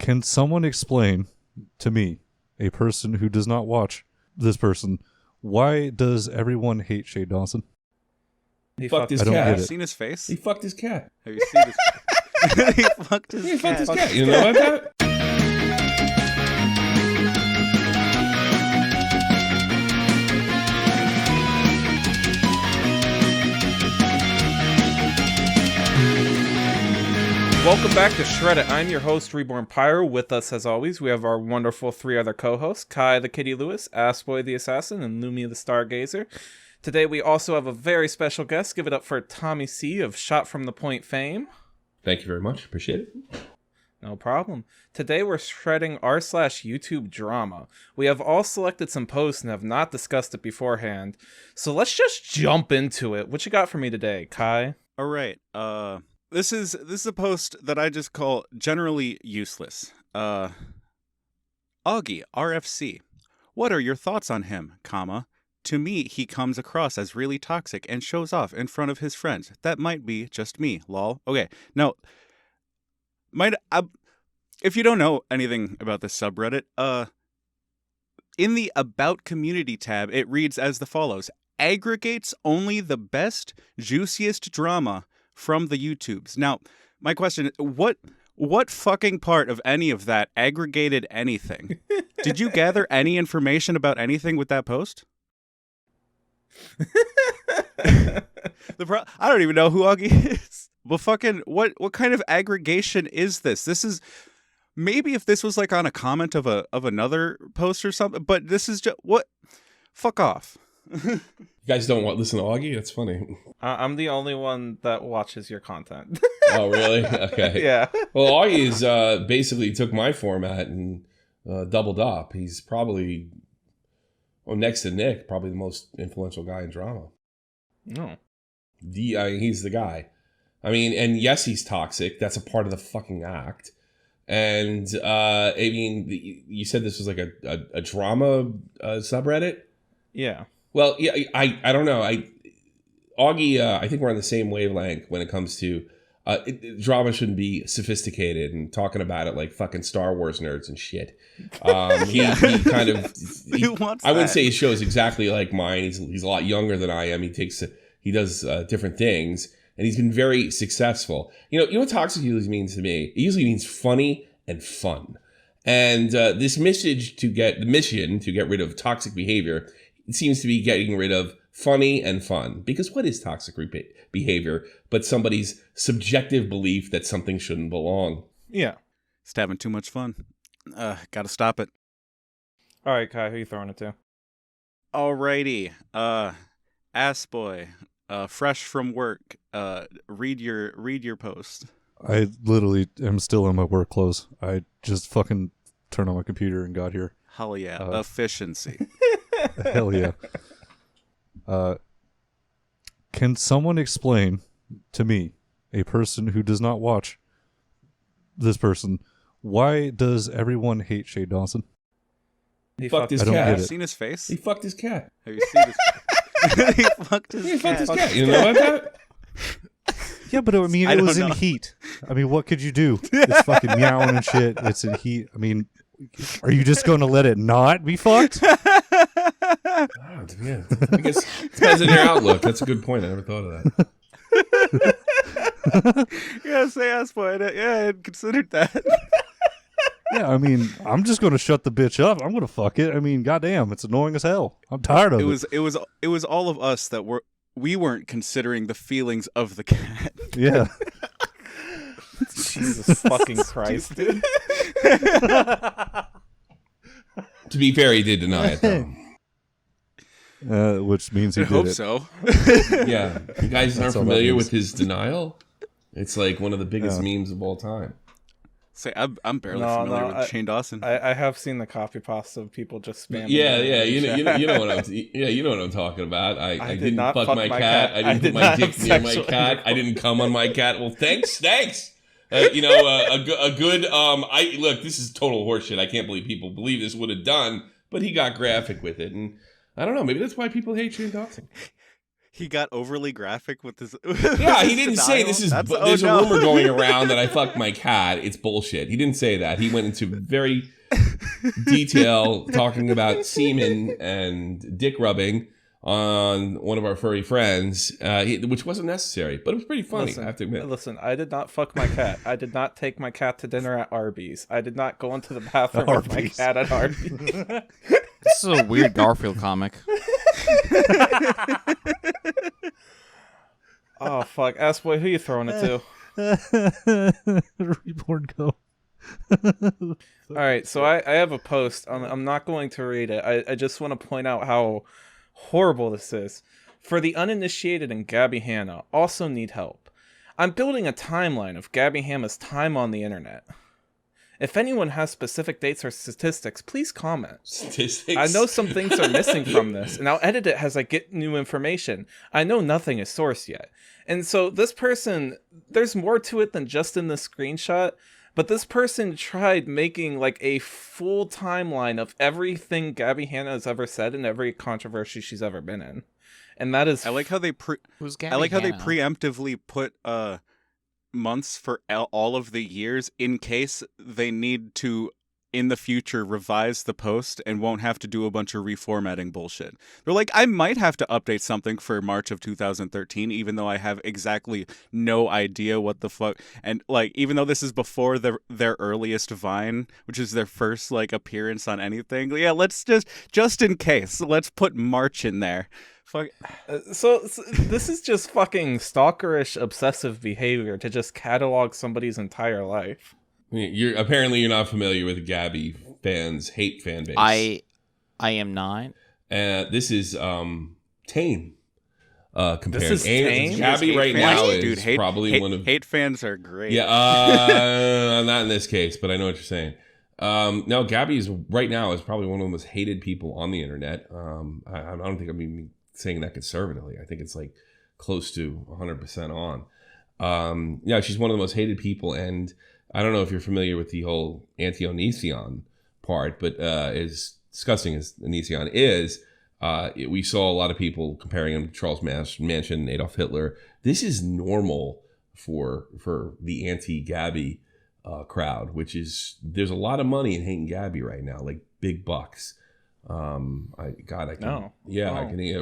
Can someone explain to me, a person who does not watch this person, why does everyone hate Shane Dawson? He fucked his cat. Have you seen his face? He fucked his cat. Have you seen his face? He fucked his cat. You know what that? Welcome back to SHREDDIT. I'm your host, Reborn Pyro. With us, as always, we have our wonderful three other co-hosts, Kai the Kitty Lewis, Assboy the Assassin, and Lumia the Stargazer. Today, we also have a very special guest. Give it up for Tommy C. of Shot from the Point fame. Thank you very much. Appreciate it. No problem. Today, we're shredding r/YouTubeDrama. We have all selected some posts and have not discussed it beforehand. So let's just jump into it. What you got for me today, Kai? All right. This is a post that I just call generally useless. Augie, RFC. What are your thoughts on him, comma? To me, he comes across as really toxic and shows off in front of his friends. That might be just me, lol. Okay, now, if you don't know anything about this subreddit, in the About Community tab, it reads as the follows. Aggregates only the best, juiciest drama from the YouTubes. Now, my question is, what fucking part of any of that aggregated anything? Did you gather any information about anything with that post? I don't even know who Augie is. But fucking, what kind of aggregation is this? This is, maybe if this was like on a comment of another post or something, but this is just, what? Fuck off. You guys don't listen to Augie? That's funny. I'm the only one that watches your content. Oh, really? Okay. Yeah. Well, Augie is basically took my format and doubled up. He's probably, next to Nick, probably the most influential guy in drama. No. He's the guy. I mean, and yes, he's toxic. That's a part of the fucking act. And, I mean, you said this was like a drama subreddit? Yeah. Well, yeah, I don't know. Augie, I think we're on the same wavelength when it comes to drama shouldn't be sophisticated and talking about it like fucking Star Wars nerds and shit. He kind of, I wouldn't say his show is exactly like mine. He's a lot younger than I am. He does different things, and he's been very successful. You know what toxic usually means to me? It usually means funny and fun. And this mission to get rid of toxic behavior, it seems to be getting rid of funny and fun. Because what is toxic behavior but somebody's subjective belief that something shouldn't belong? Yeah. It's having too much fun. Gotta stop it. All right, Kai, who you throwing it to? Alrighty. Assboy, fresh from work. Read your post. I literally am still in my work clothes. I just fucking turned on my computer and got here. Hell yeah. Efficiency. Hell yeah. Can someone explain to me, a person who does not watch this person, why does everyone hate Shane Dawson? He fucked his cat. Have you seen his face? He fucked his cat. Have you seen his face? He fucked his cat. You know what that? Yeah, but I mean, it was in heat. I mean, what could you do? It's fucking meowing and shit. It's in heat. I mean, are you just going to let it not be fucked? Oh, yeah. I guess it depends on your outlook. That's a good point. I never thought of that. Yeah, say Assboy. Yeah, I had considered that. Yeah, I mean, I'm just going to shut the bitch up. I'm going to fuck it. I mean, goddamn, it's annoying as hell. I'm tired of it. It was all of us that we weren't considering the feelings of the cat. Yeah. Jesus fucking Christ, dude. To be fair, he did deny it, though. Which means he I did hope it. so. Yeah. You guys aren't all that familiar means. with his denial? It's like one of the biggest memes of all time. Say, I'm barely familiar with Shane Dawson. I have seen the copy pasta of people just spamming. Yeah, you know what I'm talking about. I didn't not fuck my cat. I didn't put my dick near my cat. I didn't come on my cat. Well, thanks. A good. Look, this is total horseshit. I can't believe people believe this would have done, but he got graphic with it, and I don't know. Maybe that's why people hate Shane Dawson. He got overly graphic with this. Yeah, he didn't say this is. There's a rumor going around that I fucked my cat. It's bullshit. He didn't say that. He went into very detail talking about semen and dick rubbing on one of our furry friends, which wasn't necessary, but it was pretty funny. I have to admit. Listen, I did not fuck my cat. I did not take my cat to dinner at Arby's. I did not go into the bathroom with my cat at Arby's. This is a weird Garfield comic. Oh fuck, ass boy, who you throwing it to? Reborn go. All right, so I have a post. I'm not going to read it. I just want to point out how horrible this is. For the uninitiated and Gabby Hanna also need help. I'm building a timeline of Gabby Hanna's time on the internet. If anyone has specific dates or statistics, please comment. Statistics? I know some things are missing from this, and I'll edit it as I get new information. I know nothing is sourced yet. And so this person, there's more to it than just in this screenshot, but this person tried making like a full timeline of everything Gabby Hanna has ever said and every controversy she's ever been in. And that is... I like how they preemptively put months for all of the years in case they need to in the future revise the post and won't have to do a bunch of reformatting bullshit. They're like, I might have to update something for March of 2013 even though I have exactly no idea what the fuck. And like, even though this is before their earliest Vine, which is their first like appearance on anything, yeah, let's just in case, let's put March in there. Fuck. So this is just fucking stalkerish obsessive behavior to just catalog somebody's entire life. You're not familiar with Gabby fans' hate fan base. I am not. This is tame. Compared. This is tame? Gabby right now is dude, probably one of... Hate fans are great. Yeah, not in this case, but I know what you're saying. No, Gabby is right now is probably one of the most hated people on the internet. I don't think I'm even saying that conservatively. I think it's like close to 100% on. Yeah, she's one of the most hated people, and I don't know if you're familiar with the whole anti-Onision part, but as disgusting as Onision is, we saw a lot of people comparing him to Charles Manson and Adolf Hitler. This is normal for the anti-Gabby crowd, which is, there's a lot of money in hating Gabby right now, like big bucks. I can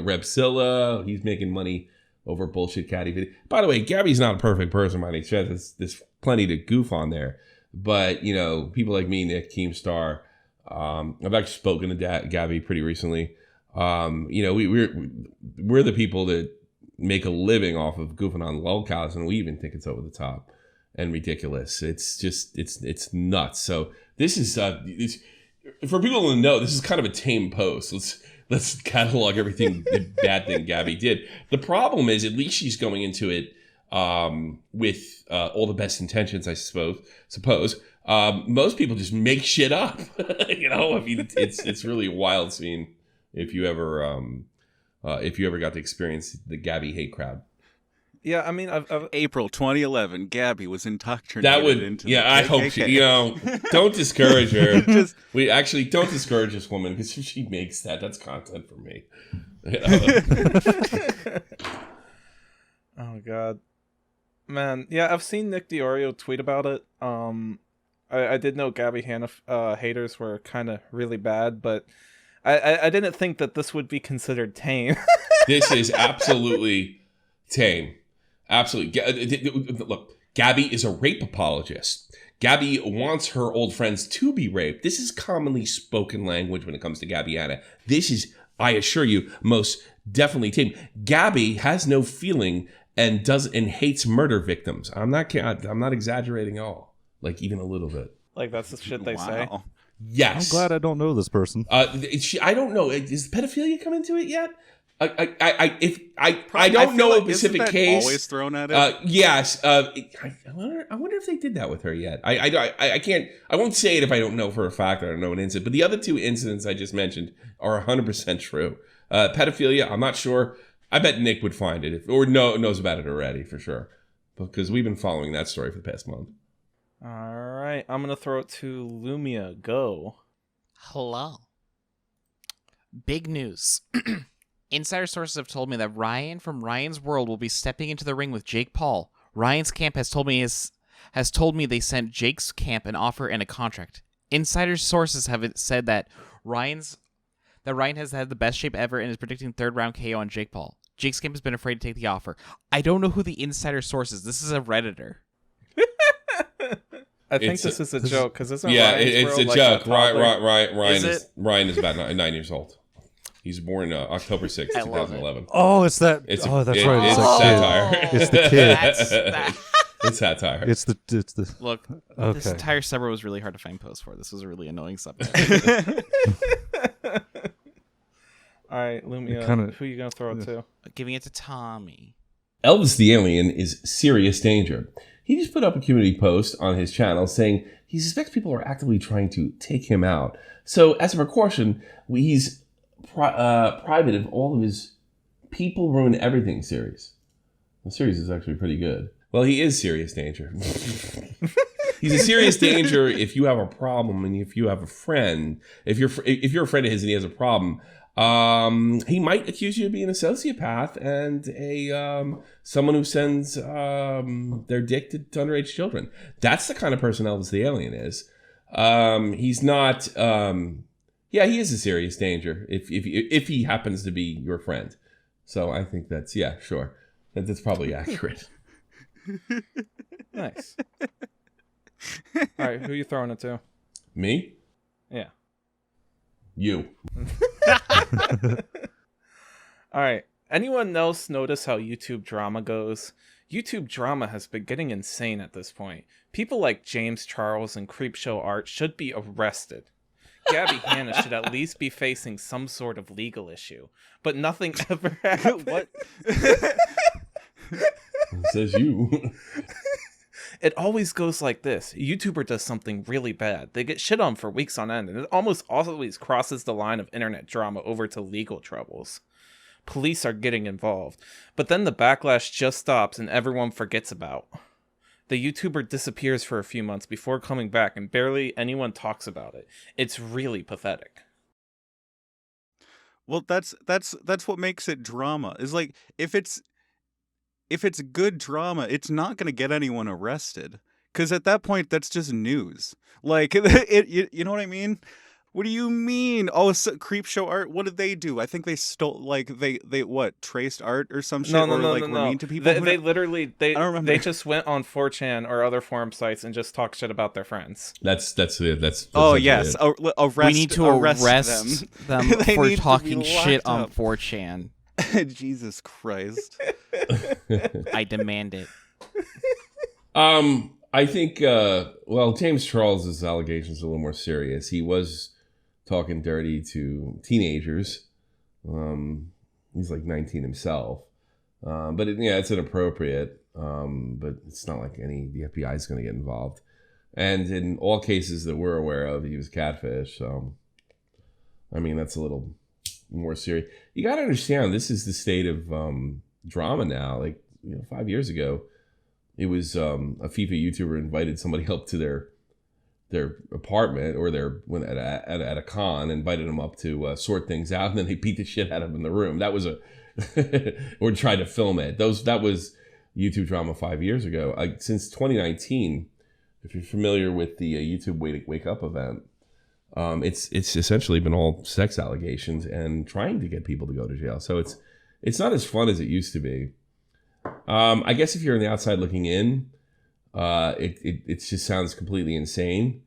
Repsilla, he's making money over bullshit catty video. By the way, Gabby's not a perfect person by any stretch. There's plenty to goof on there, but you know, people like me, Nick, Keemstar, I've actually spoken to Gabby pretty recently. You know, we're the people that make a living off of goofing on lolcows, and we even think it's over the top and ridiculous. It's just it's nuts. So this is for people to know, this is kind of a tame post. Let's catalog everything bad thing Gabby did. The problem is, at least she's going into it with all the best intentions, I suppose. Most people just make shit up. You know, I mean, it's really a wild scene if you ever got to experience the Gabby hate crowd. Yeah, I mean, I've April 2011, Gabby was indoctrinated into the I KKK. hope she, you know, don't discourage her. We actually don't discourage this woman, because if she makes that's content for me. Oh god, man, yeah, I've seen Nick DiOrio tweet about it. I did know Gabby Hanna haters were kind of really bad, but I didn't think that this would be considered tame. This is absolutely tame. Absolutely. Look, Gabby is a rape apologist. Gabby wants her old friends to be raped. This is commonly spoken language when it comes to Gabby Hanna. This is, I assure you, most definitely tame. Gabby has no feeling and hates murder victims. I'm not exaggerating at all. Like, even a little bit. Like, that's the shit they say. Yes. I'm glad I don't know this person. I don't know. Is pedophilia come into it yet? I don't know a specific case. Always thrown at it. Yes. I wonder if they did that with her yet. I can't. I won't say it if I don't know for a fact. I don't know an incident. But the other two incidents I just mentioned are 100% true. Pedophilia, I'm not sure. I bet Nick would find it or knows about it already for sure, because we've been following that story for the past month. All right, I'm gonna throw it to Lumia. Go. Hello. Big news. Insider sources have told me that Ryan from Ryan's World will be stepping into the ring with Jake Paul. Ryan's camp has told me they sent Jake's camp an offer and a contract. Insider sources have said that Ryan has had the best shape ever and is predicting third round KO on Jake Paul. Jake's camp has been afraid to take the offer. I don't know who the insider source is. This is a Redditor. I think this is a joke because it's it's a joke. Ryan is about 9 years old. He's born October 6th, 2011. Oh, it's that. That's right. It's Satire. It's the kid. It's Satire. It's the. Look, Okay. this entire subreddit was really hard to find posts for. This was a really annoying subject. All right, Lumia, who are you going to throw it to? Giving it to Tommy. Elvis the Alien is serious danger. He just put up a community post on his channel saying he suspects people are actively trying to take him out. So, as a precaution, he's private of all of his People Ruin Everything series. The series is actually pretty good. Well, he is serious danger. He's a serious danger if you have a problem and if you have a friend. If you're a friend of his and he has a problem, he might accuse you of being a sociopath and someone who sends their dick to underage children. That's the kind of person Elvis the Alien is. He's not. Yeah, he is a serious danger if he happens to be your friend. So I think that's sure. That's probably accurate. Nice. All right, who are you throwing it to? Me? Yeah. You. All right. Anyone else notice how YouTube drama goes? YouTube drama has been getting insane at this point. People like James Charles and Creepshow Art should be arrested. Gabby Hanna should at least be facing some sort of legal issue. But nothing ever happened. What? It says you. It always goes like this. A YouTuber does something really bad. They get shit on for weeks on end, and it almost always crosses the line of internet drama over to legal troubles. Police are getting involved. But then the backlash just stops and everyone forgets about. The YouTuber disappears for a few months before coming back, and barely anyone talks about it. It's really pathetic. Well, that's what makes it drama. Is like if it's good drama, it's not going to get anyone arrested. Because at that point, that's just news. Like, you know what I mean? What do you mean? Oh, Creepshow Art, what did they do? I think they stole, like, they traced art or some shit? No. Were mean to people? They literally, I don't remember. They just went on 4chan or other forum sites and just talk shit about their friends. That's oh, yes. Arrest, we need to arrest them They for need to talking be shit on locked 4chan. Jesus Christ. I demand it. I think, James Charles' allegations are a little more serious. He was talking dirty to teenagers. He's like 19 himself. But it's inappropriate. But it's not like the FBI is going to get involved. And in all cases that we're aware of, he was catfish. So, I mean, that's a little more serious. You got to understand, this is the state of drama now. Like, 5 years ago, it was a FIFA YouTuber invited somebody up to their apartment or at a con, invited them up to sort things out, and then they beat the shit out of them in the room. That was or tried to film it. That was YouTube drama 5 years ago. Since 2019, if you're familiar with the YouTube Wake Up event, it's essentially been all sex allegations and trying to get people to go to jail. So it's not as fun as it used to be. I guess if you're on the outside looking in, it just sounds completely insane.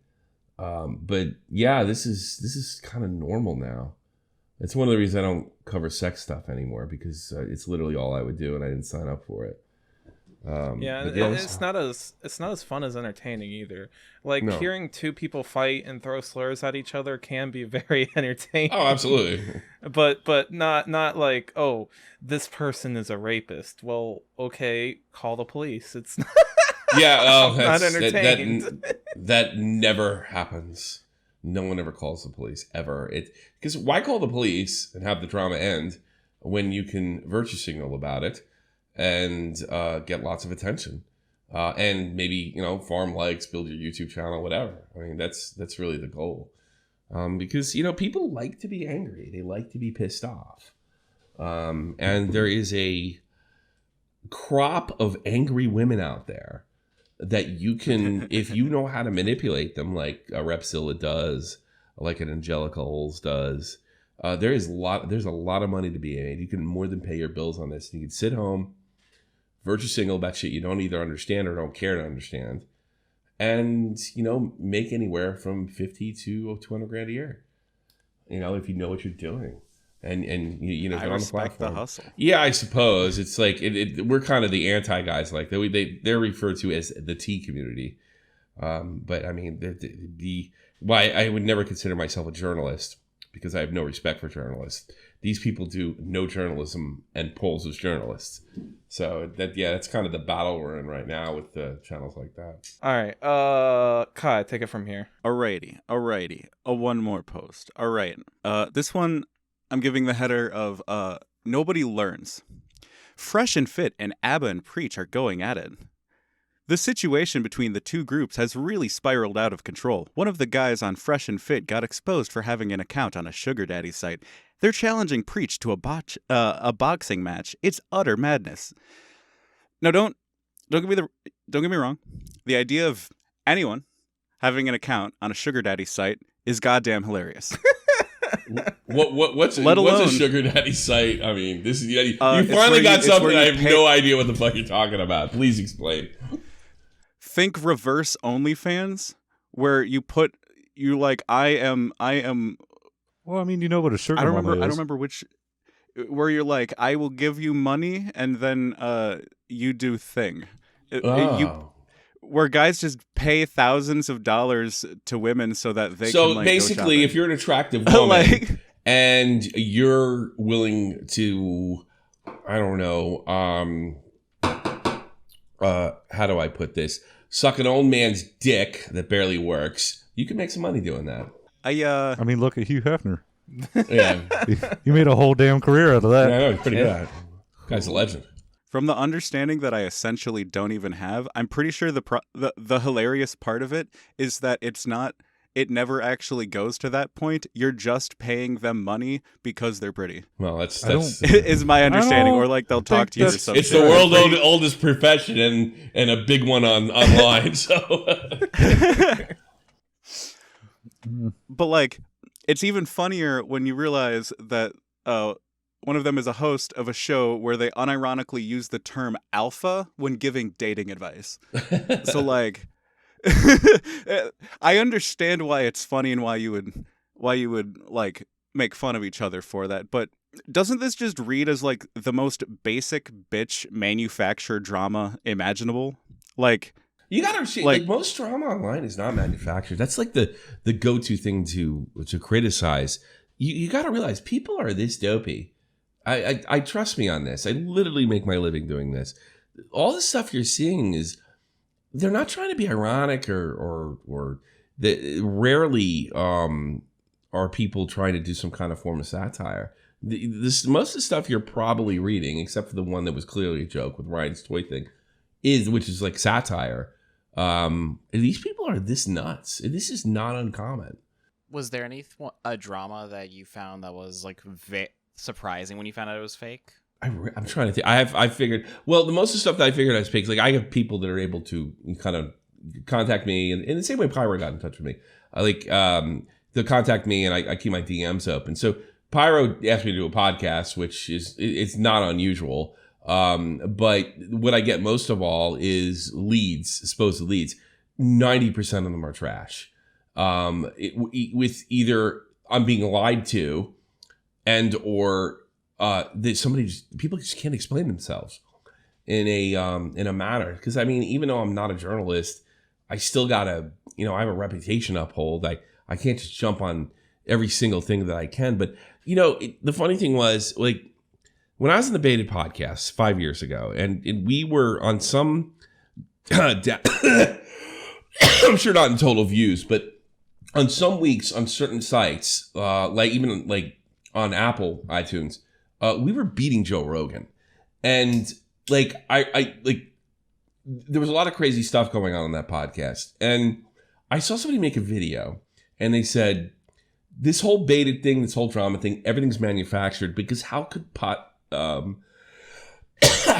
But yeah, this is kind of normal now. It's one of the reasons I don't cover sex stuff anymore, because it's literally all I would do, and I didn't sign up for it. It's not as fun as entertaining either. Like, hearing two people fight and throw slurs at each other can be very entertaining. Oh, absolutely. but not like, oh, this person is a rapist. Well, okay, call the police. It's not. Yeah, not entertained. That never happens. No one ever calls the police ever. Because why call the police and have the drama end when you can virtue signal about it and get lots of attention, and maybe farm likes, build your YouTube channel, whatever. I mean, that's really the goal, because people like to be angry, they like to be pissed off, And there is a crop of angry women out there that you can, if you know how to manipulate them, like a Repsilla does, like an Angelica Holes does. There's a lot of money to be made. You can more than pay your bills on this. You can sit home, virtue single about shit you don't either understand or don't care to understand, and make anywhere from 50 to 200 grand a year. If you know what you're doing, and get I on the respect platform. the hustle. Yeah, I suppose it's like we're kind of the anti guys. Like they're referred to as the T community. But I mean, why I would never consider myself a journalist because I have no respect for journalists. These people do no journalism and polls as journalists. So that's kind of the battle we're in right now with the channels like that. All right, Kai, take it from here. Alrighty. One more post. All right. This one, I'm giving the header of Nobody Learns. Fresh and Fit and ABBA and Preach are going at it. The situation between the two groups has really spiraled out of control. One of the guys on Fresh and Fit got exposed for having an account on a sugar daddy site. They're challenging Preach to a boxing match. It's utter madness. Now, don't get me wrong. The idea of anyone having an account on a sugar daddy site is goddamn hilarious. What's a sugar daddy site? I mean, this is you finally got something. I have no idea what the fuck you're talking about. Please explain. Think reverse OnlyFans, where you like I am. Well, I mean, you know what a sugar mama is. I don't remember which. Where you're like, I will give you money, and then you do thing. Where guys just pay thousands of dollars to women so that they can. So basically, if you're an attractive woman and you're willing to, I don't know, how do I put this? Suck an old man's dick that barely works. You can make some money doing that. I mean, look at Hugh Hefner. Yeah, he made a whole damn career out of that. Yeah, I know, he's pretty good. Guy's a legend. From the understanding that I essentially don't even have, I'm pretty sure the hilarious part of it is that it never actually goes to that point. You're just paying them money because they're pretty. Well, that's is my understanding, or like they'll talk to you or something. It's the world's oldest profession and a big one online. So, but like, it's even funnier when you realize that one of them is a host of a show where they unironically use the term alpha when giving dating advice. So like, I understand why it's funny and why you would like make fun of each other for that. But doesn't this just read as like the most basic bitch manufactured drama imaginable? Like, you gotta understand, like most drama online is not manufactured. That's like the go-to thing to criticize. You gotta realize people are this dopey. I trust me on this. I literally make my living doing this. All the stuff you're seeing is they're not trying to be ironic or rarely are people trying to do some kind of form of satire. Most of the stuff you're probably reading, except for the one that was clearly a joke with Ryan's toy thing, which is like satire. These people are this nuts. This is not uncommon. Was there a drama that you found that was like surprising when you found out it was fake? I'm trying to think. I figured. Well, the most of the stuff that I figured was fake. Like I have people that are able to kind of contact me, and in the same way Pyro got in touch with me. They'll contact me, and I keep my DMs open. So Pyro asked me to do a podcast, which it's not unusual. But what I get most of all is supposed leads. 90% of them are trash. With either I'm being lied to, and or people just can't explain themselves in a manner. Because I mean, even though I'm not a journalist, I still gotta, I have a reputation to uphold. I can't just jump on every single thing that I can. But the funny thing was, like, when I was in the Baited podcast 5 years ago, and we were on some, I'm sure not in total views, but on some weeks on certain sites, like on Apple iTunes, we were beating Joe Rogan, and like there was a lot of crazy stuff going on that podcast, and I saw somebody make a video, and they said, this whole baited thing, this whole drama thing, everything's manufactured because how could how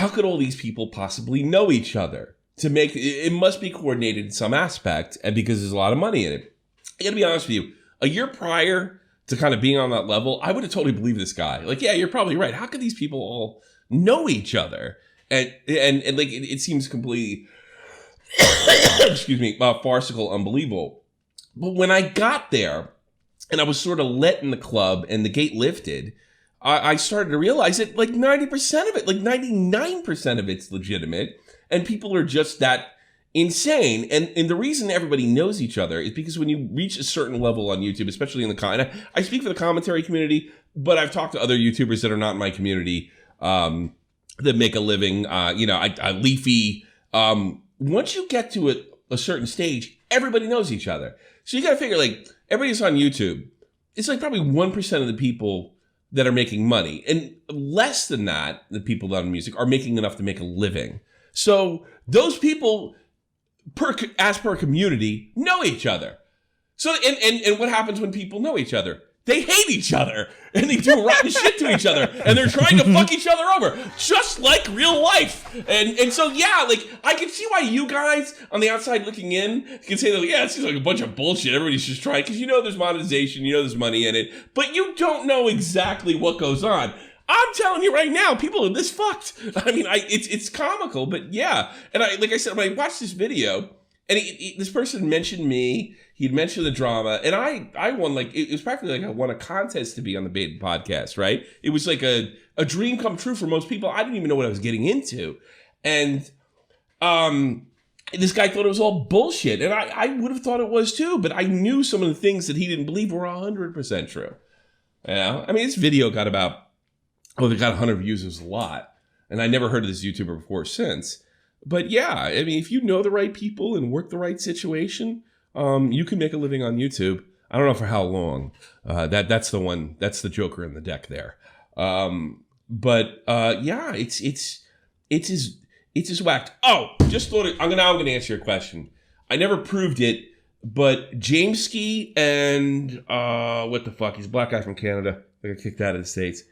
could all these people possibly know each other? To make it must be coordinated in some aspect, and because there's a lot of money in it. I gotta be honest with you. A year prior to kind of being on that level, I would have totally believed this guy. Like, yeah, you're probably right. How could these people all know each other? And like it seems completely excuse me, farcical, unbelievable. But when I got there and I was sort of let in the club and the gate lifted, I started to realize that like 90% of it, like 99% of it's legitimate, and people are just that insane. And the reason everybody knows each other is because when you reach a certain level on YouTube, especially in the I speak for the commentary community, but I've talked to other YouTubers that are not in my community that make a living. Leafy. Once you get to a certain stage, everybody knows each other. So you got to figure, like, everybody's on YouTube. It's like probably 1% of the people that are making money. And less than that, the people that are in music, are making enough to make a living. So those people, as per community, know each other. So, and what happens when people know each other? They hate each other, and they do rotten shit to each other, and they're trying to fuck each other over, just like real life. And so, yeah, like, I can see why you guys on the outside looking in can say, that, yeah, it seems like a bunch of bullshit. Everybody's just trying, because you know there's monetization, you know there's money in it, but you don't know exactly what goes on. I'm telling you right now, people are this fucked. I mean, it's comical, but yeah. And like I said, when I watched this video, and this person mentioned me, he'd mentioned the drama, and I won, like, it was practically like I won a contest to be on the Bait podcast, right? It was like a dream come true for most people. I didn't even know what I was getting into. And this guy thought it was all bullshit, and I would have thought it was too, but I knew some of the things that he didn't believe were 100% true. You know? I mean, this video got they got 100 views. It was a lot. And I never heard of this YouTuber before or since. But yeah, I mean, if you know the right people and work the right situation, you can make a living on YouTube. I don't know for how long. That's the one. That's the joker in the deck there. But yeah, it's just whacked. Oh, just thought it. I'm gonna answer your question. I never proved it, but Jameski and what the fuck? He's a black guy from Canada. I got kicked out of the States.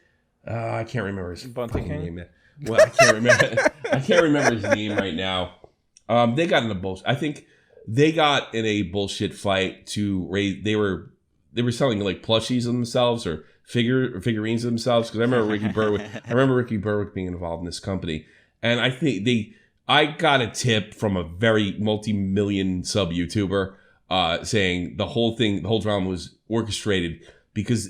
I can't remember his fucking name. Well, I can't remember. I can't remember his name right now. They got in a bullshit. I think they got in a bullshit fight to raise. They were selling like plushies of themselves or figurines of themselves. Because I remember Ricky Berwick being involved in this company, and I think I got a tip from a very multi-million sub YouTuber saying the whole drama was orchestrated because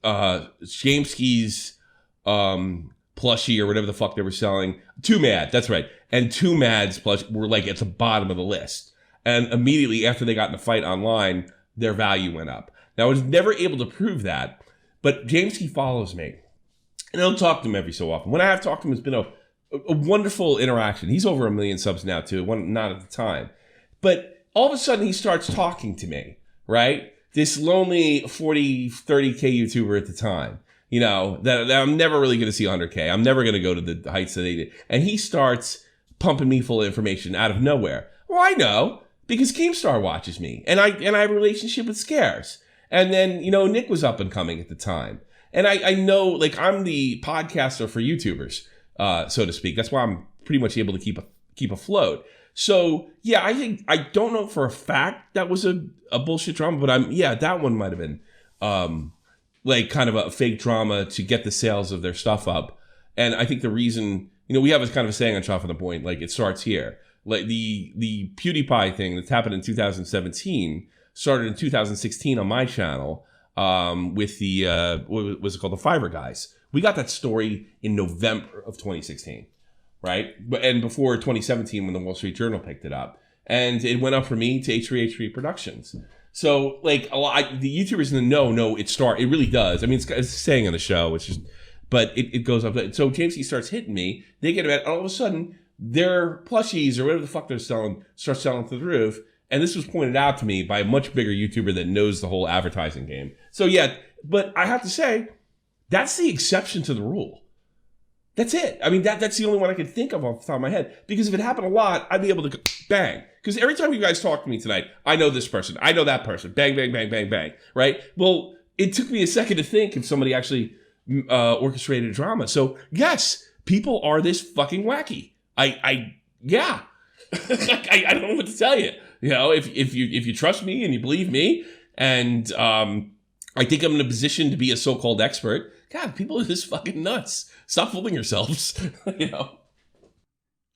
Jameski's plushie or whatever the fuck they were selling, Too Mad, that's right, and Too Mad's plush were like at the bottom of the list, and immediately after they got in a fight online, their value went up. Now I was never able to prove that, but Jameski follows me, and I'll talk to him every so often. When I have talked to him, it's been a wonderful interaction. He's over 1 million subs now too, not at the time, but all of a sudden he starts talking to me, right? This lonely 40, 30K YouTuber at the time, you know, that I'm never really going to see 100K. I'm never going to go to the heights that they did. And he starts pumping me full of information out of nowhere. Well, I know, because Keemstar watches me. And I have a relationship with Scares. And then, you know, Nick was up and coming at the time. And I know, like, I'm the podcaster for YouTubers, so to speak. That's why I'm pretty much able to keep afloat. So, yeah, I don't know for a fact that was a bullshit drama, but that one might have been like kind of a fake drama to get the sales of their stuff up. And I think the reason, you know, we have a kind of a saying on Chopping the Point, like, it starts here. Like the PewDiePie thing that's happened in 2017 started in 2016 on my channel with the, what was it called? The Fiverr guys. We got that story in November of 2016. Right? And before 2017 when the Wall Street Journal picked it up. And it went up for me to H3H3 Productions. So, like, the YouTubers in the know it really does. I mean, it's saying on the show, but it goes up. So Jamesy starts hitting me. They get it, all of a sudden, their plushies or whatever the fuck they're selling start selling through the roof. And this was pointed out to me by a much bigger YouTuber that knows the whole advertising game. So, yeah, but I have to say, that's the exception to the rule. That's it. I mean, that's the only one I can think of off the top of my head. Because if it happened a lot, I'd be able to bang. Because every time you guys talk to me tonight, I know this person, I know that person, bang, bang, bang, bang, bang, right? Well, it took me a second to think if somebody actually orchestrated a drama. So yes, people are this fucking wacky. Yeah. I don't know what to tell you. You know, if you trust me and you believe me, and I think I'm in a position to be a so-called expert. God, people are just fucking nuts. Stop fooling yourselves. You know.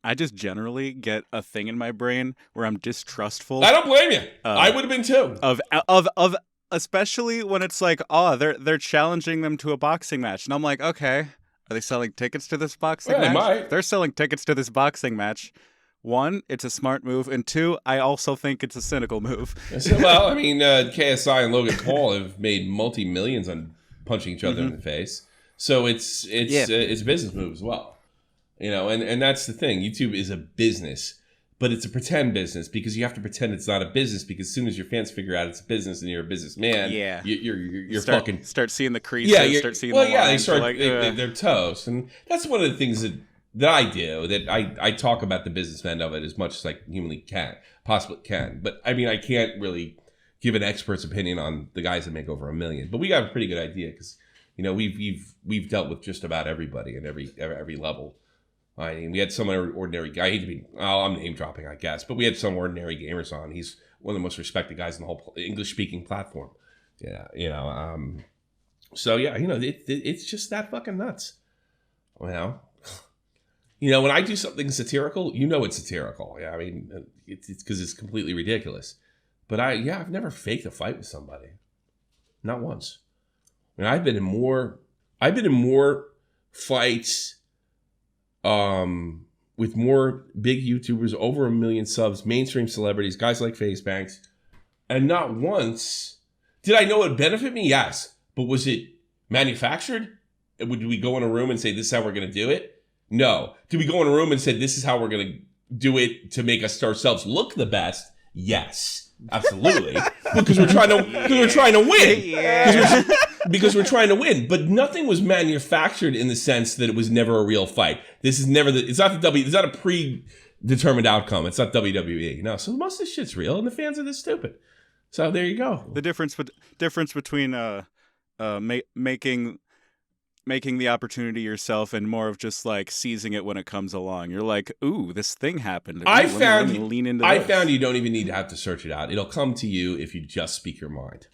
I just generally get a thing in my brain where I'm distrustful. I don't blame you. I would have been too. Of especially when it's like, oh, they're challenging them to a boxing match, and I'm like, okay, are they selling tickets to this boxing match? They might. If they're selling tickets to this boxing match. One, it's a smart move, and two, I also think it's a cynical move. Well, I mean, KSI and Logan Paul have made multi-millions on punching each other in the face, so it's a business move as well. You know, and that's the thing. YouTube is a business, but it's a pretend business because you have to pretend it's not a business because as soon as your fans figure out it's a business and you're a businessman, you're start seeing the creases, start seeing the lines. They're toast, and that's one of the things that I do, that I talk about the business end of it as much as I humanly possibly can. But I mean, I can't really give an expert's opinion on the guys that make over $1 million. But we got a pretty good idea because, you know, we've dealt with just about everybody and every level. I mean, we had some ordinary guy. I hate to be, I'm name dropping, I guess, but we had some ordinary gamers on. He's one of the most respected guys in the whole English speaking platform. Yeah, you know. So yeah, you know, it's just that fucking nuts. Well. You know, when I do something satirical, you know it's satirical. Yeah, I mean, it's because it's completely ridiculous. But I've never faked a fight with somebody. Not once. I mean, I've been in more fights with more big YouTubers, over 1 million subs, mainstream celebrities, guys like FaZe Banks, and not once did I know it would benefit me? Yes. But was it manufactured? Would we go in a room and say, this is how we're going to do it? No. Did we go in a room and say, this is how we're going to do it to make ourselves look the best? Yes, absolutely. Because we're trying to win. Because we're trying to win. But nothing was manufactured in the sense that it was never a real fight. This is never it's not a predetermined outcome. It's not WWE. No. So most of this shit's real, and the fans are this stupid. So there you go. The difference between making the opportunity yourself and more of just like seizing it when it comes along. You're like, ooh, this thing happened. I found you don't even need to have to search it out. It'll come to you if you just speak your mind.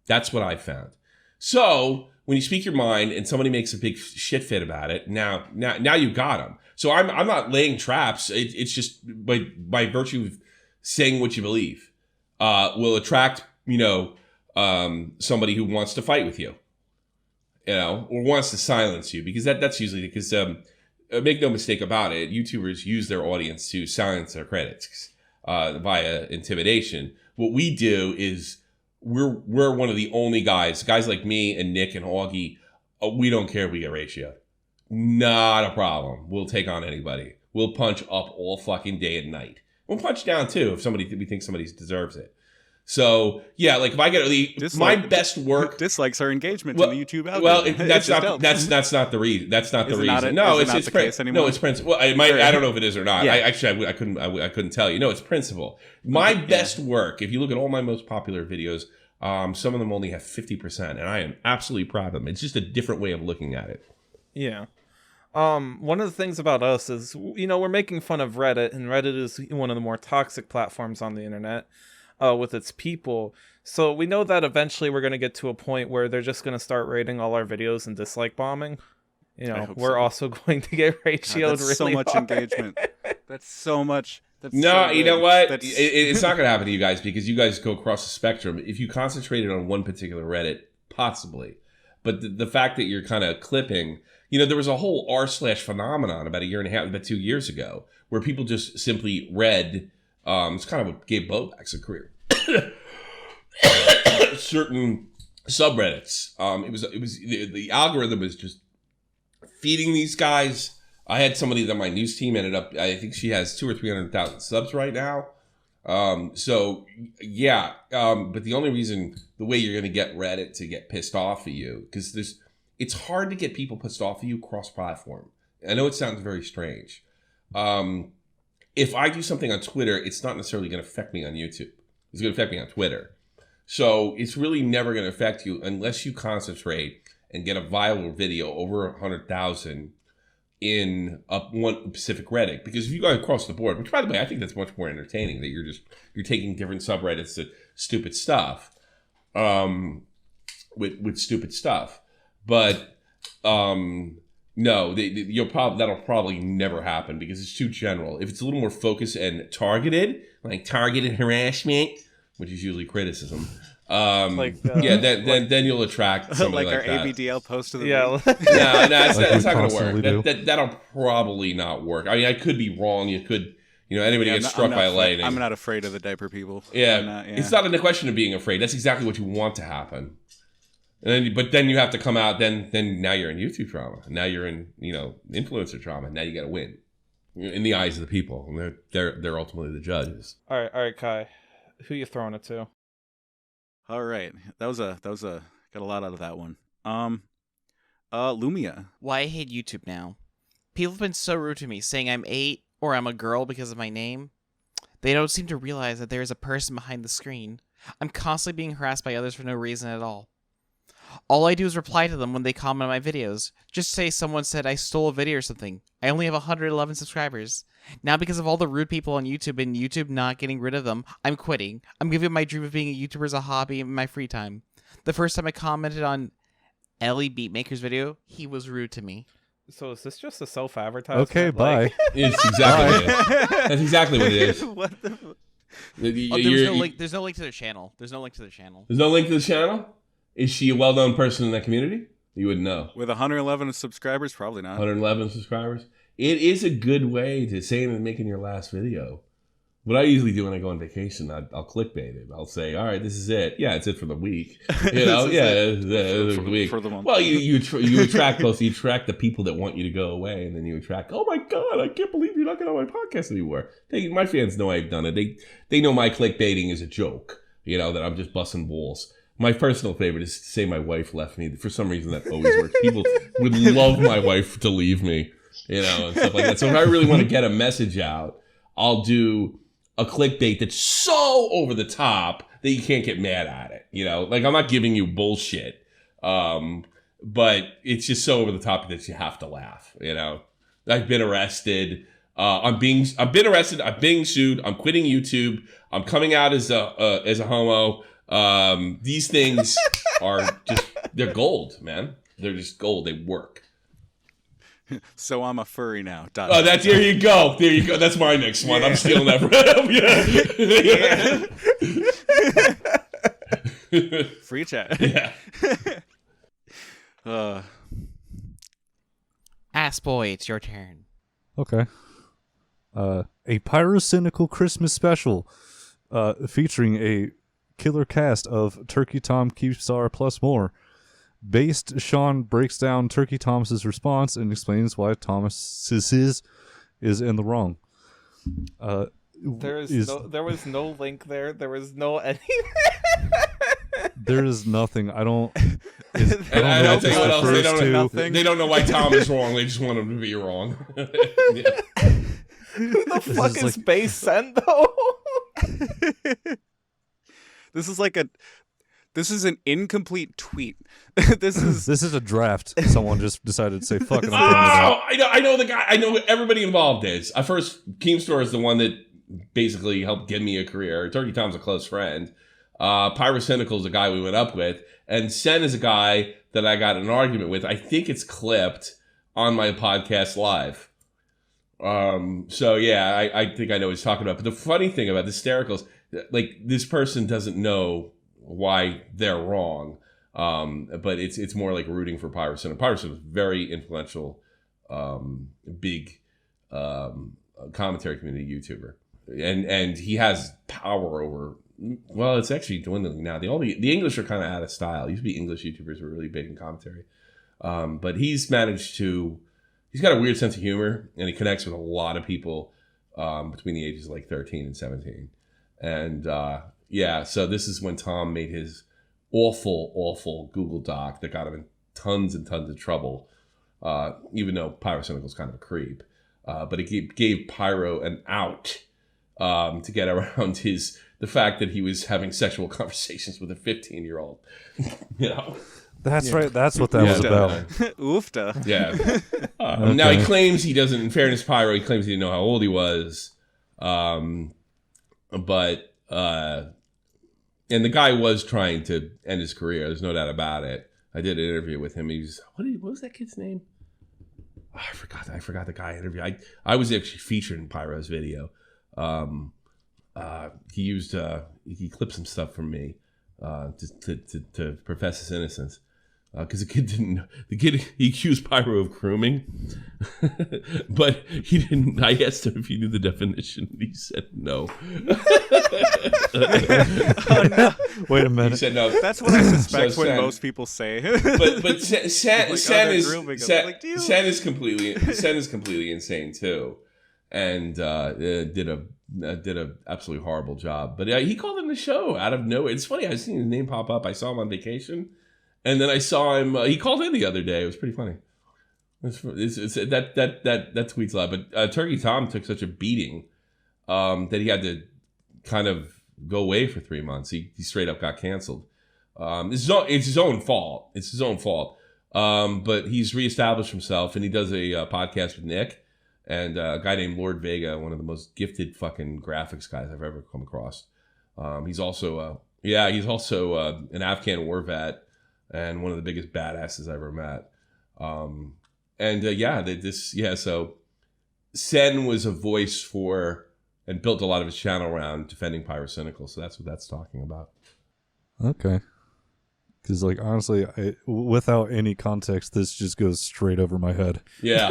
That's what I found. So when you speak your mind and somebody makes a big shit fit about it, now you got them. So I'm not laying traps. It's just by virtue of saying what you believe will attract, you know, somebody who wants to fight with you. You know, or wants to silence you, because that's usually because make no mistake about it, YouTubers use their audience to silence their critics via intimidation. What we do is we're one of the only guys like me and Nick and Augie. We don't care if we get ratioed. Not a problem. We'll take on anybody. We'll punch up all fucking day and night. We'll punch down too if we think somebody deserves it. So yeah, like if I get my best work, dislikes our engagement in the YouTube algorithm. Well, that's not the reason. That's not the reason. No, it's principle. No, it's principle. Well, I don't know if it is or not. Yeah. I couldn't tell you. No, it's principle. My best work. If you look at all my most popular videos, some of them only have 50%, and I am absolutely proud of them. It's just a different way of looking at it. Yeah. One of the things about us is, you know, we're making fun of Reddit, and Reddit is one of the more toxic platforms on the internet. With its people. So we know that eventually we're going to get to a point where they're just going to start rating all our videos and dislike bombing. You know, we're also going to get ratioed that's really so much hard. Engagement. That's so much. You know what? It's not going to happen to you guys because you guys go across the spectrum. If you concentrated on one particular Reddit, possibly. But the fact that you're kind of clipping, you know, there was a whole r/phenomenon about 2 years ago where people just simply read. It's kind of what gave Bobak's a career. Certain subreddits. It was the algorithm was just feeding these guys. I had somebody that my news team ended up. I think she has 200,000 or 300,000 subs right now. So yeah. But the only reason, the way you're going to get Reddit to get pissed off at you, because it's hard to get people pissed off at you cross-platform. I know it sounds very strange. if I do something on Twitter, it's not necessarily going to affect me on YouTube. It's going to affect me on Twitter. So it's really never going to affect you unless you concentrate and get a viral video over 100,000 in one specific Reddit. Because if you go across the board, which by the way, I think that's much more entertaining, that you're taking different subreddits to stupid stuff, with stupid stuff. But no, that'll probably never happen because it's too general. If it's a little more focused and targeted, like targeted harassment, which is usually criticism, then you'll attract somebody like our that. ABDL post of the Yeah. week. No, it's not going to constantly work. That'll probably not work. I mean, I could be wrong. You could, anybody gets struck by lightning. I'm not afraid of the diaper people. Yeah, it's not a question of being afraid. That's exactly what you want to happen. But then you have to come out. Then now you're in YouTube drama. Now you're in influencer drama. Now you got to win in the eyes of the people. And they're ultimately the judges. All right, Kai. Who you throwing it to? All right, that was a got a lot out of that one. Lumia. Why I hate YouTube now. People have been so rude to me, saying I'm 8 or I'm a girl because of my name. They don't seem to realize that there is a person behind the screen. I'm constantly being harassed by others for no reason at all. All I do is reply to them when they comment on my videos. Just say someone said I stole a video or something. I only have 111 subscribers. Now because of all the rude people on YouTube and YouTube not getting rid of them, I'm quitting. I'm giving my dream of being a YouTuber as a hobby in my free time. The first time I commented on Ellie Beatmaker's video, he was rude to me. So is this just a self-advertisement? Okay, bye. It's exactly it. That's exactly what it is. What the? There's no link. There's no link to their channel. There's no link to their channel. There's no link to the channel? Is she a well-known person in that community? You wouldn't know. With 111 subscribers, probably not. 111 subscribers. It is a good way to say it and making your last video. What I usually do when I go on vacation, I'll clickbait it. I'll say, all right, this is it. Yeah, it's it for the week. It's the week. For the month. Well, you attract both. You attract the people that want you to go away, and then you attract, oh my God, I can't believe you're not going on my podcast anymore. My fans know I've done it. They know my clickbaiting is a joke, that I'm just busting balls. My personal favorite is to say my wife left me. For some reason, that always works. People would love my wife to leave me, and stuff like that. So if I really want to get a message out, I'll do a clickbait that's so over the top that you can't get mad at it. Like I'm not giving you bullshit, but it's just so over the top that you have to laugh. I've been arrested. I've been arrested. I'm being sued. I'm quitting YouTube. I'm coming out as a homo. These things are they're gold, man. They're just gold. They work. So I'm a furry now. Oh, there you go. There you go. That's my next one. I'm stealing that from him. Free chat. Yeah. Ass boy, it's your turn. Okay. A pyrocynical Christmas special featuring a killer cast of Turkey Tom, Keepstar, plus more. Based, Sean breaks down Turkey Thomas's response and explains why Thomas is in the wrong. There was no link there. There was no anything. There is nothing. I don't And I know don't if tell you what else. this refers to. nothing. They don't know why Tom is wrong. They just want him to be wrong. Yeah. Who the fuck is is like- base sent though? This is an incomplete tweet. This is a draft. Someone just decided to say fuck it. I'm throwing it out. I know the guy. I know everybody involved is. First, Keemstar is the one that basically helped give me a career. Turkey Tom's a close friend. Pyrocynical is a guy we went up with. And Sen is a guy that I got in an argument with. I think it's clipped on my podcast live. So yeah, I think I know what he's talking about. But the funny thing about the hystericals, like this person doesn't know why they're wrong. But it's more like rooting for Pyrocynical. Pyrocynical is very influential, big commentary community YouTuber. And he has power over, well, it's actually dwindling now. The English are kind of out of style. Used to be English YouTubers were really big in commentary. But he's managed to, he's got a weird sense of humor, and he connects with a lot of people between the ages of like 13 and 17. And yeah, so this is when Tom made his awful Google Doc that got him in tons and tons of trouble, even though Pyrocynical is kind of a creep. but it gave Pyro an out to get around the fact that he was having sexual conversations with a 15-year-old. That's right. That's what that was about. Oofta. Yeah. Okay. Now he claims he doesn't. In fairness, Pyro, he claims he didn't know how old he was. But and the guy was trying to end his career. There's no doubt about it. I did an interview with him. He was what was that kid's name? Oh, I forgot the guy I interviewed. I was actually featured in Pyro's video. He clipped some stuff from me to profess his innocence. Because he accused Pyro of grooming, but he didn't. I asked him if he knew the definition, and he said no. Oh, no. Wait a minute. He said no. That's what I suspect So when Sen- most people say. But Sen is completely insane too, and did a absolutely horrible job. But he called in the show out of nowhere. It's funny. I seen his name pop up. I saw him on vacation. And then I saw him. He called in the other day. It was pretty funny. That tweet's a lot. But Turkey Tom took such a beating that he had to kind of go away for 3 months. He straight up got canceled. It's his own fault. It's his own fault. But he's reestablished himself, and he does a podcast with Nick and a guy named Lord Vega, one of the most gifted fucking graphics guys I've ever come across. He's also an Afghan war vet. And one of the biggest badasses I ever met. So Sen was a voice for and built a lot of his channel around defending Pyrocynical. So that's what that's talking about. Okay. Because, honestly, without any context, this just goes straight over my head. Yeah.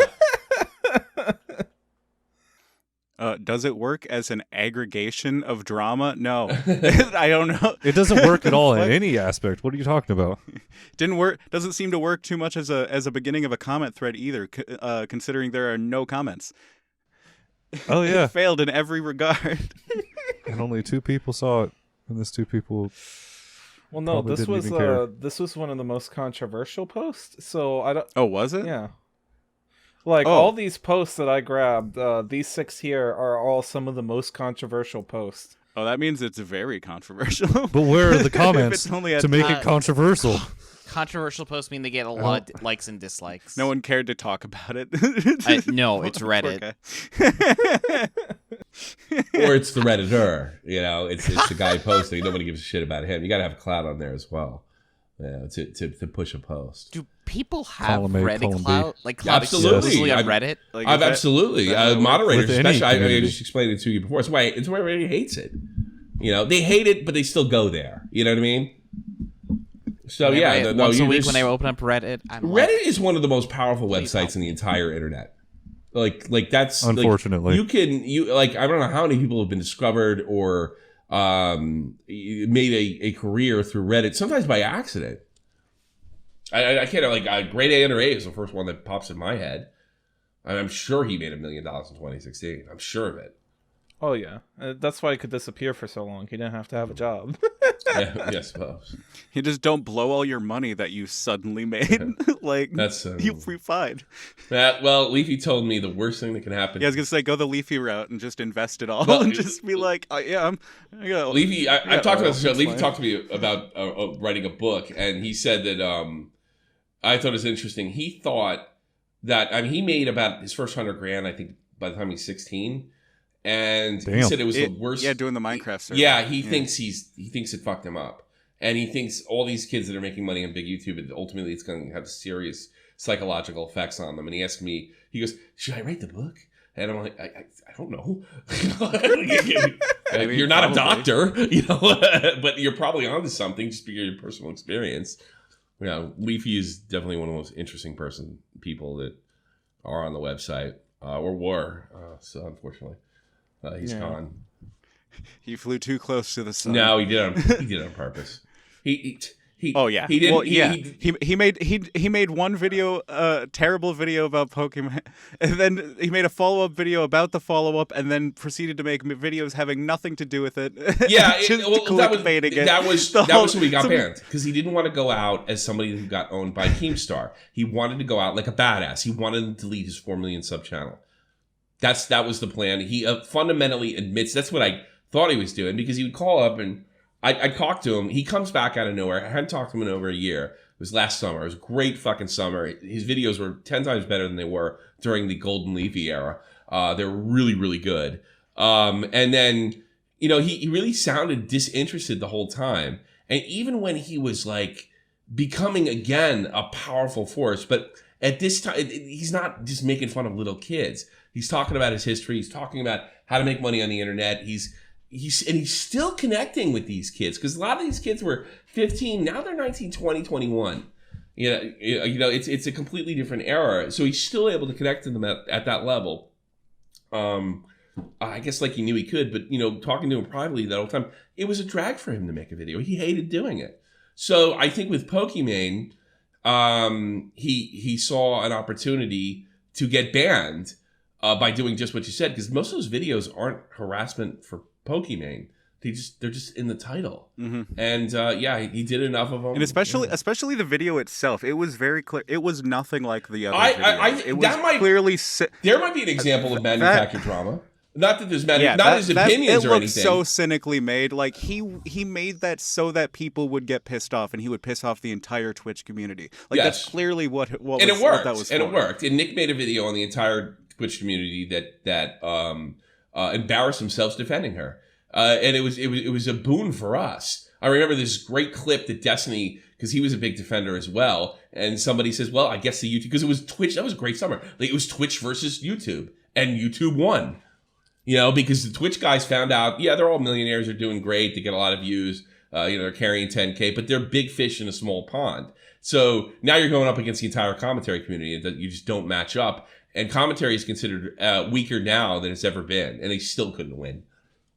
Does it work as an aggregation of drama? No. I don't know. It doesn't work at all in any aspect. What are you talking about? Didn't work. Doesn't seem to work too much as a beginning of a comment thread either, considering there are no comments. Oh, yeah. It failed in every regard. And only 2 people saw it. And those 2 people... Well, no, probably this didn't was even care. this was one of the most controversial posts. So I don't. Oh, was it? Yeah. All these posts that I grabbed, these 6 here are all some of the most controversial posts. Oh, that means it's very controversial. But where are the comments it's only at- to make it controversial? Controversial posts mean they get a lot of likes and dislikes. No one cared to talk about it. No, it's Reddit. Or it's the Redditor. It's the guy posting. Nobody gives a shit about him. You got to have clout on there as well. Yeah, to push a post. Do people have Column A, Reddit column B. clout? Clout Absolutely. exclusively on I've- Reddit? I've absolutely moderators, With any especially. I community. just explained it to you before. It's why everybody hates it. They hate it, but they still go there. You know what I mean? So Once a week when they open up Reddit. Reddit is one of the most powerful websites in the entire internet. That's Unfortunately. I don't know how many people have been discovered or made a career through Reddit, sometimes by accident. I can't Grade A Under A is the first one that pops in my head. I'm sure he made $1 million in 2016. I'm sure of it. Oh yeah, that's why he could disappear for so long. He didn't have to have a job. Yeah, I suppose. You just don't blow all your money that you suddenly made. That's you'll be fine. Well, Leafy told me the worst thing that can happen. Yeah, I was gonna say go the Leafy route and just invest it all, Well, and just be like, Leafy. I've talked about this show. Leafy talked to me about writing a book, and he said that I thought it was interesting. He thought that he made about his first $100,000, I think, by the time he's 16. And Damn. he said it was the worst. Yeah, doing the Minecraft server. Yeah, he thinks he thinks it fucked him up, and he thinks all these kids that are making money on big YouTube, ultimately it's going to have serious psychological effects on them. And he asked me, he goes, "Should I write the book?" And I'm like, I don't know. You're not probably. a doctor, but you're probably onto something just because of your personal experience. Leafy is definitely one of the most interesting people that are on the website or were. So unfortunately. He's gone. He flew too close to the sun. No, he did on purpose. He Oh yeah. He didn't. Well, yeah. He made one video, terrible video about Pokemon, and then he made a follow-up video about the follow-up, and then proceeded to make videos having nothing to do with it. Yeah, that was when he got banned, because he didn't want to go out as somebody who got owned by Keemstar. He wanted to go out like a badass. He wanted to delete his 4 million sub channel. That was the plan. He fundamentally admits that's what I thought he was doing, because he would call up and I talked to him. He comes back out of nowhere. I hadn't talked to him in over a year. It was last summer. It was a great fucking summer. His videos were 10 times better than they were during the Golden Leafy era. They were really, really good. And then, you know, he really sounded disinterested the whole time. And even when he was like becoming again a powerful force, but at this time, he's not just making fun of little kids. He's talking about his history. He's talking about how to make money on the internet. He's still connecting with these kids, because a lot of these kids were 15. Now they're 19, 20, 21. You know, it's a completely different era. So he's still able to connect to them at that level. I guess like he knew he could, but, you know, talking to him privately that whole time, it was a drag for him to make a video. He hated doing it. So I think with Pokimane, he saw an opportunity to get banned by doing just what you said, because most of those videos aren't harassment for Pokimane. They're just in the title. And he did enough of them. And especially the video itself, it was very clear. It was nothing like the other videos. It was clearly there might be an example of manufactured drama. Not that there's not his opinions or anything. It looks so cynically made. Like he made that so that people would get pissed off, and he would piss off the entire Twitch community. Like that's clearly what it was, worked. What that was for. And it worked. And Nick made a video on the entire Twitch community that embarrassed themselves defending her. And it was a boon for us. I remember this great clip that Destiny, because he was a big defender as well, and somebody says, well, I guess the YouTube, because it was Twitch, that was a great summer. Like, it was Twitch versus YouTube, and YouTube won. You know, because the Twitch guys found out, yeah, they're all millionaires, they're doing great, they get a lot of views, they're carrying 10K, but they're big fish in a small pond. So now you're going up against the entire commentary community that you just don't match up. And commentary is considered weaker now than it's ever been, and they still couldn't win.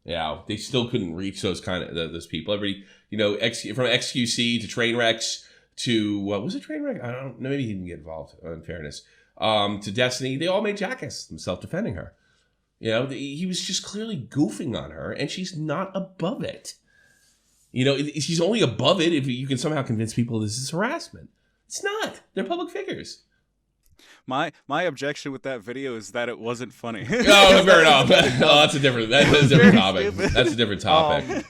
Yeah, they still couldn't reach those those people. Everybody, you know, from XQC to Trainwrecks to was it Trainwreck? I don't know. Maybe he didn't get involved. In fairness, to Destiny, they all made jackasses themselves defending her. You know, he was just clearly goofing on her, and she's not above it. You know, she's only above it if you can somehow convince people this is harassment. It's not. They're public figures. My objection with that video is that it wasn't funny. Oh, fair enough. No, that's a different topic. That's a different topic.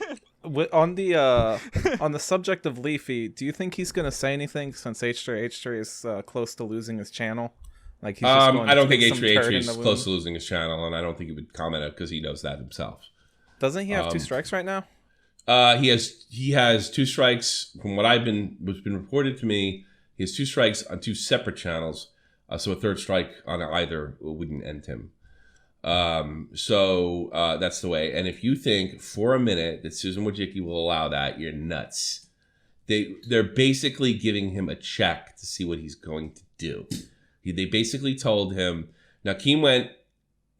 On the subject of Leafy, do you think he's going to say anything since H3 is close to losing his channel? Like he's just going I don't think H3 is close to losing his channel, and I don't think he would comment it because he knows that himself. Doesn't he have 2 strikes right now? He has 2 strikes from what's been reported to me. He has 2 strikes on 2 separate channels. So a 3rd strike on either wouldn't end him. So that's the way. And if you think for a minute that Susan Wojcicki will allow that, you're nuts. They're basically giving him a check to see what he's going to do. They basically told him. Now, Keem went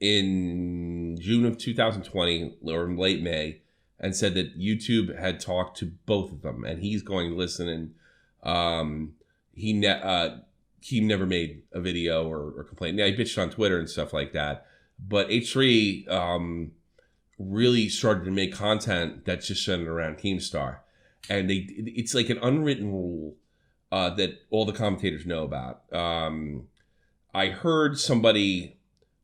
in June of 2020 or in late May and said that YouTube had talked to both of them, and he's going to listen. And Keem never made a video or complained. Now, he bitched on Twitter and stuff like that. But H3 really started to make content that's just centered around Keemstar. And it's like an unwritten rule that all the commentators know about. I heard somebody,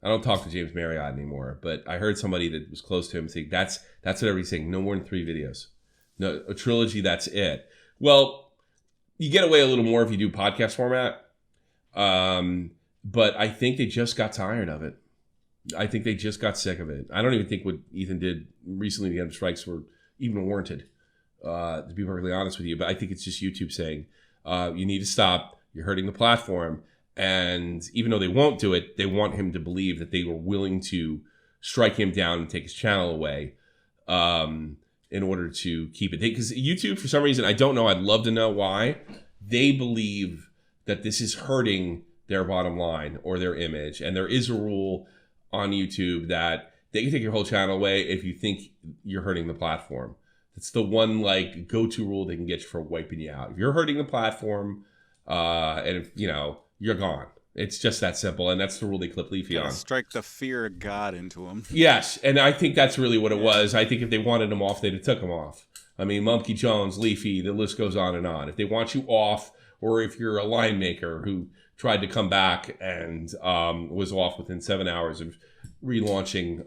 I don't talk to James Marriott anymore, but I heard somebody that was close to him saying, that's what everybody's saying, no more than 3 videos. No, a trilogy, that's it. Well, you get away a little more if you do podcast format. But I think they just got tired of it. I think they just got sick of it. I don't even think what Ethan did recently to get him strikes were even warranted, to be perfectly honest with you. But I think it's just YouTube saying, you need to stop. You're hurting the platform. And even though they won't do it, they want him to believe that they were willing to strike him down and take his channel away in order to keep it. Because YouTube, for some reason, I don't know. I'd love to know why. They believe that this is hurting their bottom line or their image. And there is a rule on YouTube that they can take your whole channel away if you think you're hurting the platform. It's the one like go-to rule they can get you for wiping you out. If you're hurting the platform, and if, you know, you're gone. It's just that simple, and that's the rule they clip Leafy on. Strike the fear of God into him. Yes, and I think that's really what it was. I think if they wanted him off, they'd have took him off. I mean, Mumpke Jones, Leafy, the list goes on and on. If they want you off, or if you're a line maker who tried to come back and was off within 7 hours of relaunching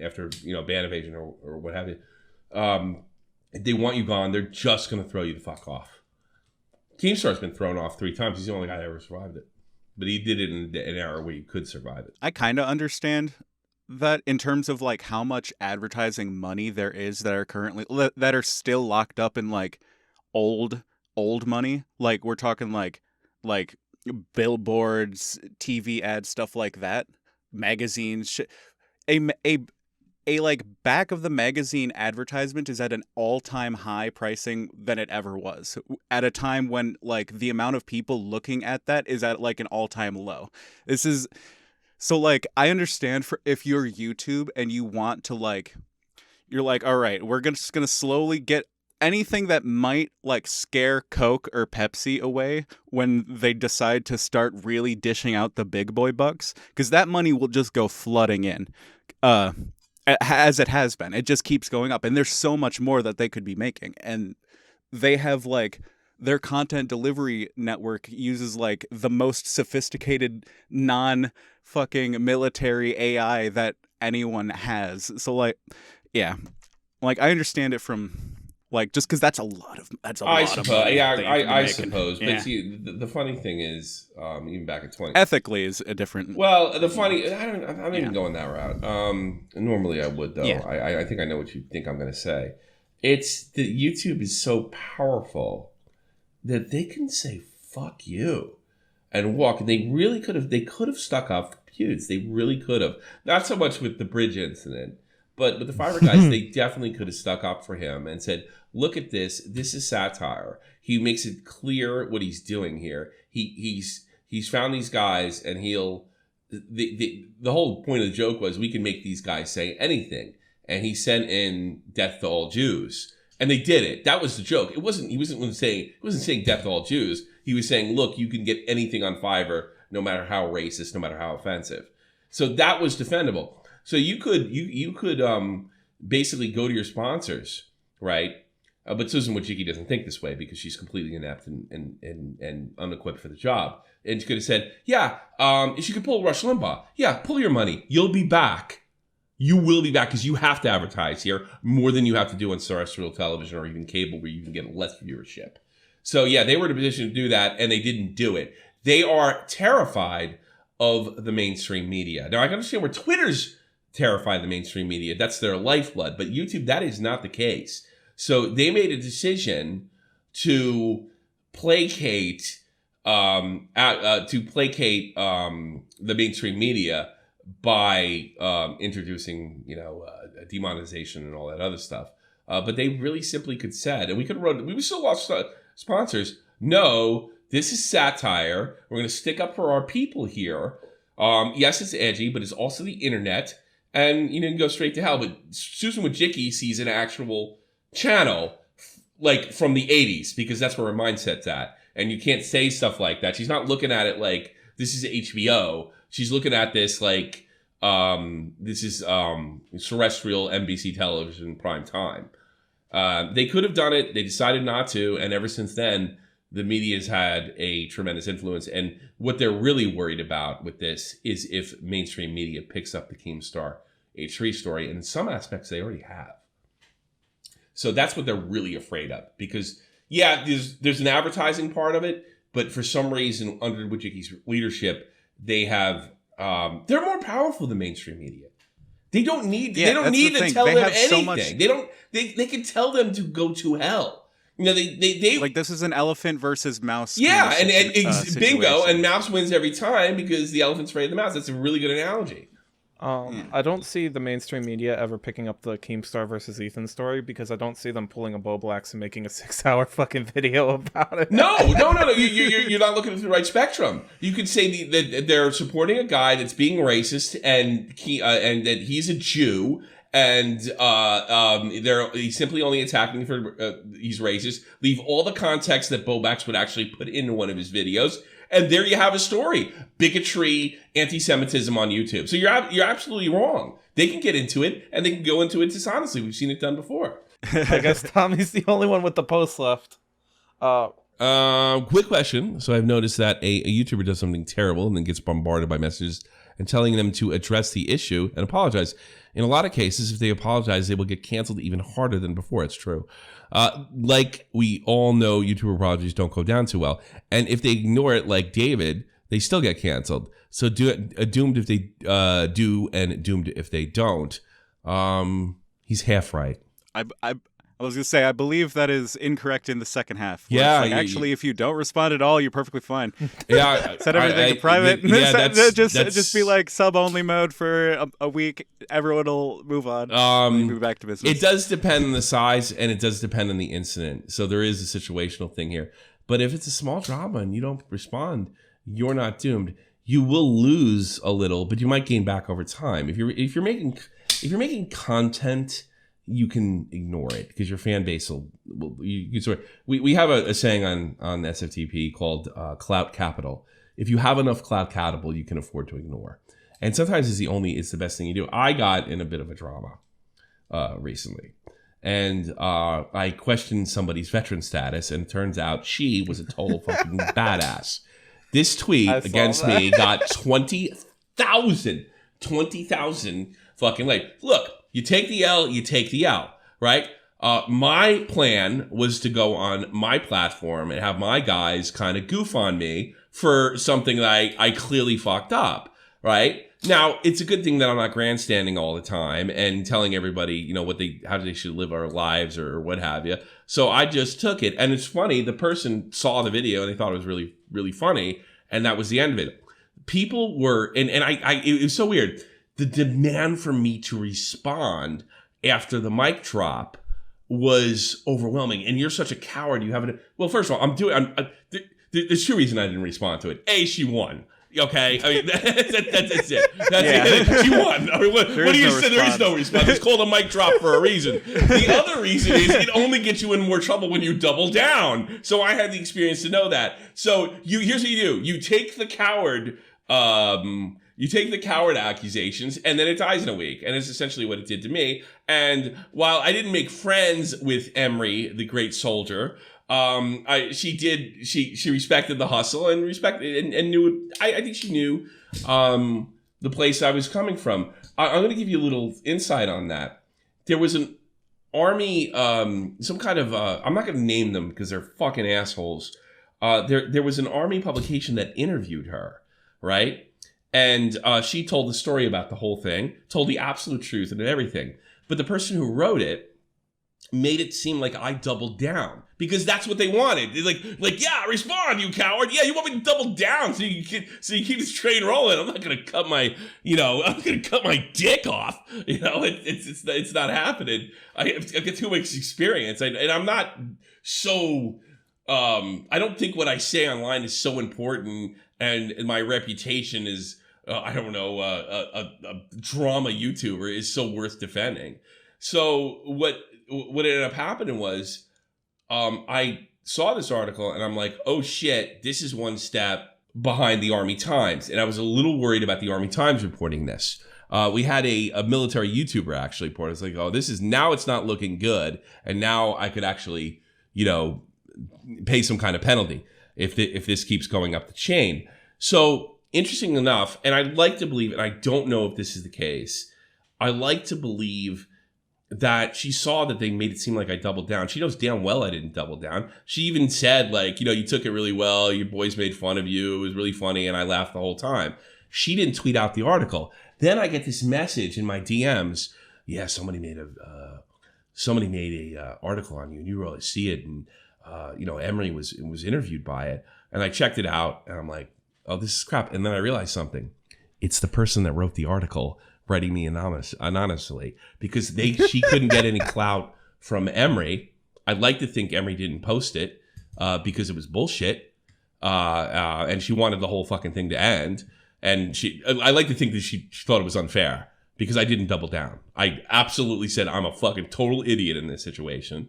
after ban evasion or what have you. They want you gone. They're just going to throw you the fuck off. Keemstar's been thrown off 3 times. He's the only guy that ever survived it. But he did it in an era where you could survive it. I kind of understand that in terms of like how much advertising money there is that are currently that are still locked up in like old money. Like we're talking like billboards, TV ads, stuff like that, magazines. A like back of the magazine advertisement is at an all-time high pricing than it ever was, at a time when like the amount of people looking at that is at like an all-time low. This is so like I understand for if you're YouTube and you want to like you're like, all right, we're just gonna slowly get anything that might like scare Coke or Pepsi away when they decide to start really dishing out the big boy bucks, because that money will just go flooding in. As it has been. It just keeps going up. And there's so much more that they could be making. And they have like their content delivery network uses like the most sophisticated non-fucking military AI that anyone has. So like, yeah, like I understand it from like just because that's a lot of I suppose. Yeah, I making. suppose. Yeah. But see, the funny thing is, even back at 20, Ethically is a different. well, the funny, I'm not even going that route. Normally I would though. Yeah. I think I know what you think I'm going to say. It's that YouTube is so powerful that they can say "fuck you" and walk. And they really could have. They could have stuck up for Pewds. They really could have. Not so much with the bridge incident, but with the Fiverr guys, they definitely could have stuck up for him and said, "Look at this. This is satire. He makes it clear what he's doing here. He's found these guys, and he'll." The whole point of the joke was we can make these guys say anything, and he sent in "Death to all Jews," and they did it. That was the joke. He wasn't saying "Death to all Jews." He was saying, "Look, you can get anything on Fiverr, no matter how racist, no matter how offensive." So that was defendable. So you could basically go to your sponsors, right? But Susan Wojcicki doesn't think this way because she's completely inept and unequipped for the job. And she could have said, yeah, if you could pull Rush Limbaugh, yeah, pull your money. You'll be back. You will be back because you have to advertise here more than you have to do on terrestrial television or even cable where you can get less viewership. So yeah, they were in a position to do that and they didn't do it. They are terrified of the mainstream media. Now I can understand where Twitter's terrified of the mainstream media. That's their lifeblood. But YouTube, that is not the case. So they made a decision to placate the mainstream media by introducing demonetization and all that other stuff. But they really simply could said, and we still lost sponsors. No, this is satire. We're going to stick up for our people here. Yes, it's edgy, but it's also the internet, and you can go straight to hell. But Susan Wojcicki sees an actual channel like from the 80s because that's where her mindset's at, and you can't say stuff like that. She's not looking at it like this is HBO. She's looking at this like this is terrestrial NBC television prime time. They could have done it. They decided not to, and ever since then the media's had a tremendous influence. And what they're really worried about with this is if mainstream media picks up the Keemstar H3 story, and in some aspects they already have. So that's what they're really afraid of, because yeah, there's an advertising part of it, but for some reason under Wojcicki's leadership, they have they're more powerful than mainstream media. They don't need to tell them anything. They can tell them to go to hell. They like this is an elephant versus mouse. Yeah, and bingo, and mouse wins every time because the elephant's afraid of the mouse. That's a really good analogy. I don't see the mainstream media ever picking up the Keemstar versus Ethan story because I don't see them pulling a Bo Blacks and making a 6-hour fucking video about it. No. You're not looking at the right spectrum. You could say that they're supporting a guy that's being racist and that he's a Jew, and he's simply only attacking for he's racist. Leave all the context that Bo Blacks would actually put into one of his videos. And there you have a story. Bigotry, anti-Semitism on YouTube. So you're absolutely wrong. They can get into it, and they can go into it dishonestly. We've seen it done before. I guess Tommy's the only one with the post left. Quick question. So I've noticed that a YouTuber does something terrible and then gets bombarded by messages and telling them to address the issue and apologize. In a lot of cases, if they apologize, they will get canceled even harder than before. It's true. Like we all know, YouTuber apologies don't go down too well. And if they ignore it like David, they still get canceled. So doomed if they do and doomed if they don't. He's half right. I was gonna say, I believe that is incorrect in the second half. Yeah, Like, actually, if you don't respond at all, you're perfectly fine. Yeah, Set everything to private. Yeah, just be like sub-only mode for a week. Everyone will move on. Move back to business. It does depend on the size, and it does depend on the incident. So there is a situational thing here. But if it's a small drama and you don't respond, you're not doomed. You will lose a little, but you might gain back over time. If you're making content, you can ignore it because your fan base will you sort of, we have a saying on SFTP called clout capital. If you have enough clout capital, you can afford to ignore. And sometimes it's the best thing you do. I got in a bit of a drama recently, and I questioned somebody's veteran status, and it turns out she was a total fucking badass. This tweet against me got 20,000 fucking likes. Look, you take the L, you take the L, right? My plan was to go on my platform and have my guys kind of goof on me for something that I clearly fucked up, right? Now, it's a good thing that I'm not grandstanding all the time and telling everybody, you know, how they should live our lives or what have you. So I just took it. And it's funny, the person saw the video and they thought it was really, really funny. And that was the end of it. People were, it was so weird. The demand for me to respond after the mic drop was overwhelming. And you're such a coward. You haven't. Well, first of all, there's two reasons I didn't respond to it. A, she won. Okay, I mean that's it. It. She won. I mean, what do you say? There is no response. It's called a mic drop for a reason. The other reason is it only gets you in more trouble when you double down. So I had the experience to know that. So here's what you do: you take the coward. You take the coward accusations, and then it dies in a week. And it's essentially what it did to me. And while I didn't make friends with Emery, the great soldier, she respected the hustle and respected and knew. I think she knew the place I was coming from. I'm going to give you a little insight on that. There was an army, some kind of. I'm not going to name them because they're fucking assholes. There was an army publication that interviewed her, right? And she told the story about the whole thing, told the absolute truth and everything. But the person who wrote it made it seem like I doubled down because that's what they wanted. They're like, yeah, respond, you coward. Yeah, you want me to double down so you keep this train rolling. I'm not gonna cut my dick off. You know, it's not happening. I've got too much experience, and I'm not so. I don't think what I say online is so important, and my reputation is. I don't know, a drama YouTuber is so worth defending. So what ended up happening was I saw this article and I'm like, oh shit, this is one step behind the Army Times. And I was a little worried about the Army Times reporting this. We had a military YouTuber actually report. It's like, oh, now it's not looking good. And now I could actually, pay some kind of penalty if this keeps going up the chain. So interesting enough, and I'd like to believe, and I don't know if this is the case, I like to believe that she saw that they made it seem like I doubled down. She knows damn well I didn't double down. She even said, like, you took it really well. Your boys made fun of you. It was really funny, and I laughed the whole time. She didn't tweet out the article. Then I get this message in my DMs. Yeah, somebody made a article on you, and you really see it, and Emery was interviewed by it, and I checked it out, and I'm like, oh, this is crap. And then I realized something. It's the person that wrote the article writing me anonymously because she couldn't get any clout from Emery. I'd like to think Emery didn't post it because it was bullshit. And she wanted the whole fucking thing to end. And I like to think that she thought it was unfair because I didn't double down. I absolutely said I'm a fucking total idiot in this situation.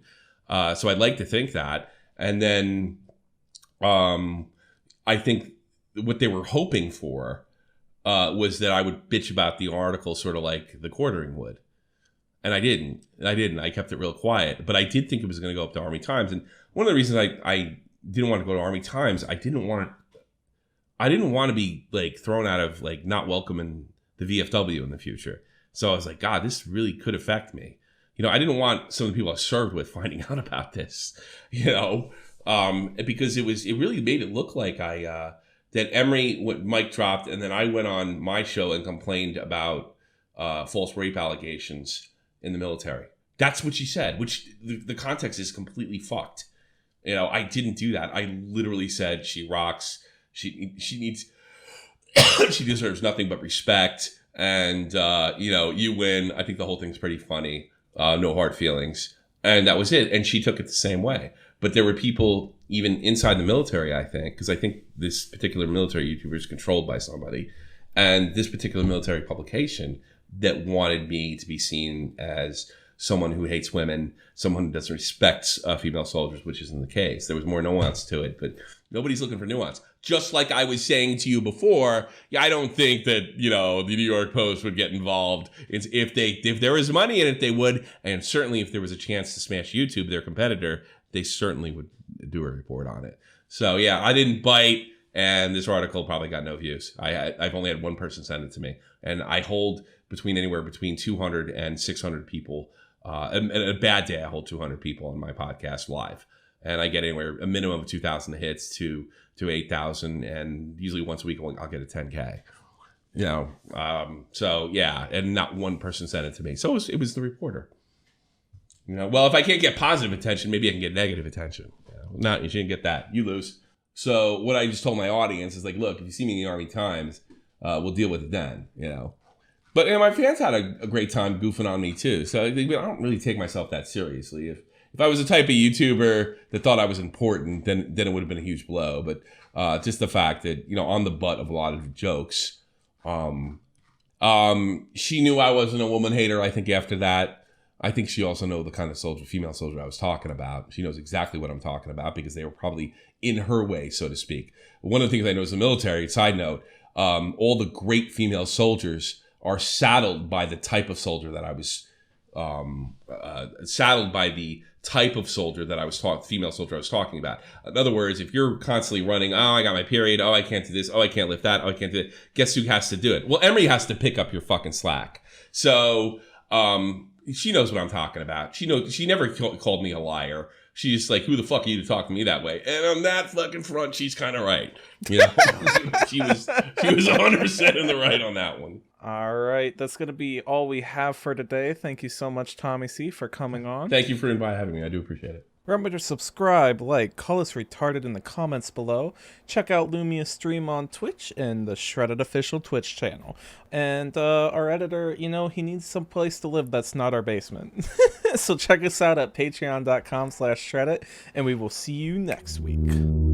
So I'd like to think that. And then I think what they were hoping for was that I would bitch about the article sort of like the Quartering would. And I didn't. I kept it real quiet. But I did think it was going to go up to Army Times. And one of the reasons I didn't want to go to Army Times, I didn't want I didn't want to be like thrown out of like not welcoming the VFW in the future. So I was like, God, this really could affect me. You know, I didn't want some of the people I served with finding out about this, you know, because it really made it look like that Emery mic dropped, and then I went on my show and complained about false rape allegations in the military. That's what she said, which the context is completely fucked. You know, I didn't do that. I literally said she rocks. She needs, she deserves nothing but respect. And, you know, you win. I think the whole thing's pretty funny. No hard feelings. And that was it. And she took it the same way. But there were people even inside the military, I think, because I think this particular military YouTuber is controlled by somebody. And this particular military publication that wanted me to be seen as someone who hates women, someone who doesn't respect female soldiers, which isn't the case. There was more nuance to it, but nobody's looking for nuance. Just like I was saying to you before, yeah, I don't think that, you know, the New York Post would get involved. If there was money in it, they would. And certainly if there was a chance to smash YouTube, their competitor, they certainly would do a report on it. So yeah, I didn't bite. And this article probably got no views. I've only had one person send it to me. And I hold anywhere between 200 and 600 people. And a bad day, I hold 200 people on my podcast live. And I get anywhere, a minimum of 2,000 hits to 8,000. And usually once a week, I'll get a 10K. You know, so yeah. And not one person sent it to me. So it was the reporter. You know, well, if I can't get positive attention, maybe I can get negative attention. You know, no, you shouldn't get that. You lose. So what I just told my audience is like, look, if you see me in the Army Times, we'll deal with it then, you know. But you know, my fans had a great time goofing on me too. So I don't really take myself that seriously. If I was the type of YouTuber that thought I was important, then it would have been a huge blow. But just the fact that, you know, on the butt of a lot of the jokes, she knew I wasn't a woman hater. I think after that, I think she also knows the kind of female soldier I was talking about. She knows exactly what I'm talking about because they were probably in her way, so to speak. One of the things I know is the military, side note, all the great female soldiers are saddled by the type of soldier that I was, saddled by the type of soldier that I was female soldier I was talking about. In other words, if you're constantly running, oh, I got my period, oh, I can't do this, oh, I can't lift that, oh, I can't do it, guess who has to do it? Well, Emery has to pick up your fucking slack. So, she knows what I'm talking about. She never called me a liar. She's just like, who the fuck are you to talk to me that way? And on that fucking front, she's kind of right. You know, she was 100% in the right on that one. All right, that's going to be all we have for today. Thank you so much, Tommy C, for coming on. Thank you for having me. I do appreciate it. Remember to subscribe, like, call us retarded in the comments below. Check out Lumia's stream on Twitch and the SHREDDIT official Twitch channel. And our editor, you know, he needs some place to live that's not our basement. So check us out at patreon.com/SHREDDIT, and we will see you next week.